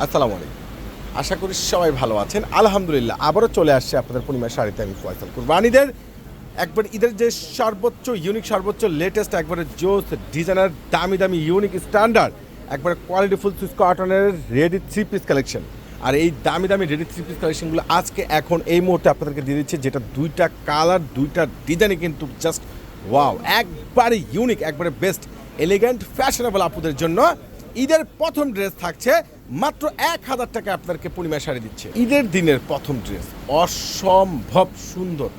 আসসালামু আলাইকুম। আশা করি সবাই ভালো আছেন। আলহামদুলিল্লাহ আবারও চলে আসছে আপনাদের পূর্ণিমা শাড়িতে আমি ফয়সাল কুরবানিদের একবার ঈদের যে সর্বোচ্চ ইউনিক সর্বোচ্চ লেটেস্ট একবারে জোস ডিজাইনার দামি দামি ইউনিক স্ট্যান্ডার্ড একবারে কোয়ালিটিফুল সুইস কটনের রেডি থ্রি পিস কালেকশন। আর এই দামি দামি রেডি থ্রি পিস কালেকশনগুলো আজকে এখন এই মুহূর্তে আপনাদেরকে দিয়ে দিচ্ছে, যেটা দুইটা কালার দুইটা ডিজাইনে কিন্তু জাস্ট ওয়াও, একবারে ইউনিক একবারে বেস্ট এলিগেন্ট ফ্যাশনেবল আপুদের জন্য ঈদের প্রথম ড্রেস থাকছে মাত্র 1000 টাকা আপনাদেরকে পূর্ণিমা শাড়ি দিচ্ছে। ঈদের দিনের প্রথম ড্রেস অসম্ভব সুন্দর,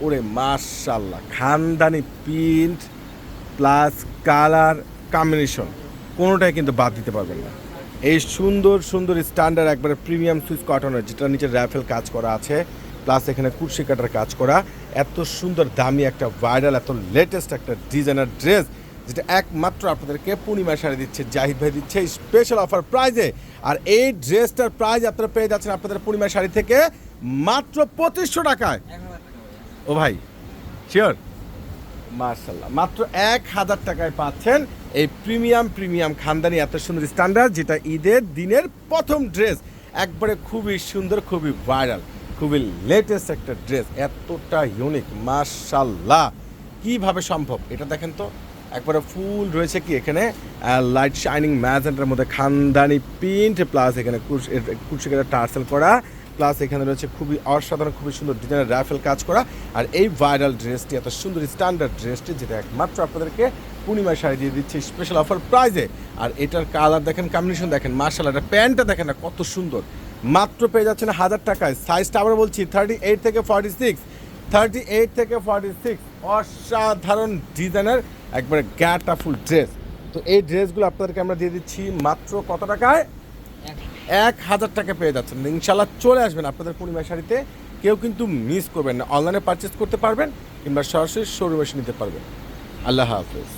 ওরে মাশাআল্লাহ, খানদানি প্রিন্ট প্লাস কালার কম্বিনেশন কোনোটাই কিন্তু বাদ দিতে পারবেন না। এই সুন্দর সুন্দর স্ট্যান্ডার্ড একবারে প্রিমিয়াম সুইস কটনের, যেটা নিচে র্যাফেল কাজ করা আছে প্লাস এখানে কুরশি কাটার কাজ করা, এত সুন্দর দামি একটা ভাইরাল এত লেটেস্ট একটা ডিজাইনার ড্রেস যেটা একমাত্র আপনাদেরকে পূর্ণিমা শাড়ি দিচ্ছে, জাহিদ ভাই দিচ্ছে স্পেশাল অফার প্রাইজে। আর এই ড্রেসটার প্রাইস আপনারা পেয়ে যাচ্ছেন আপনাদের পূর্ণিমা শাড়ি থেকে মাত্র 2500 টাকায়। ও ভাই শিওর? মার্শাল্লাহ, মাত্র 1000 টাকায় পাচ্ছেন এই প্রিমিয়াম খানদানি এত সুন্দর স্ট্যান্ডার্ড, যেটা ঈদের দিনের প্রথম ড্রেস একবারে খুবই সুন্দর খুবই ভাইরাল খুবই লেটেস্ট একটা ড্রেস, এতটা ইউনিক মার্শাল্লাহ। কিভাবে সম্ভব এটা দেখেন তো, একবারে ফুল রয়েছে কি এখানে লাইট শাইনিং ম্যাজেন্টার মধ্যে খানদানি প্রিন্ট প্লাস এখানে কুরশিকাটা টার্সেল করা প্লাস এখানে রয়েছে খুবই অসাধারণ খুবই সুন্দর ডিজাইনের রাফেল কাজ করা। আর এই ভাইরাল ড্রেসটি এত সুন্দর স্ট্যান্ডার্ড ড্রেসটি যেটা একমাত্র আপনাদেরকে পূর্ণিমা শাড়ি দিয়ে দিচ্ছে স্পেশাল অফার প্রাইজে। আর এটার কালার দেখেন কম্বিনেশন দেখেন মার্শাল্লাহ, এটা প্যান্টটা দেখেন না কত সুন্দর, মাত্র পেয়ে যাচ্ছেন 1000 টাকায়। সাইজটা আবার বলছি 38 থেকে 46, 38 থেকে 46 অসাধারণ ডিজাইনের একবারে গ্যাটাফুল ড্রেস। তো এই ড্রেসগুলো আপনাদেরকে আমরা দিয়ে দিচ্ছি মাত্র কত টাকায়? 1000 টাকা পেয়ে যাচ্ছেন। ইনশাল্লাহ চলে আসবেন আপনাদের পূর্ণিমা শাড়িতে, কেউ কিন্তু মিস করবেন না। অনলাইনে পারচেস করতে পারবেন কিংবা সরাসরি শোরুমে এসে নিতে পারবেন। আল্লাহ হাফেজ।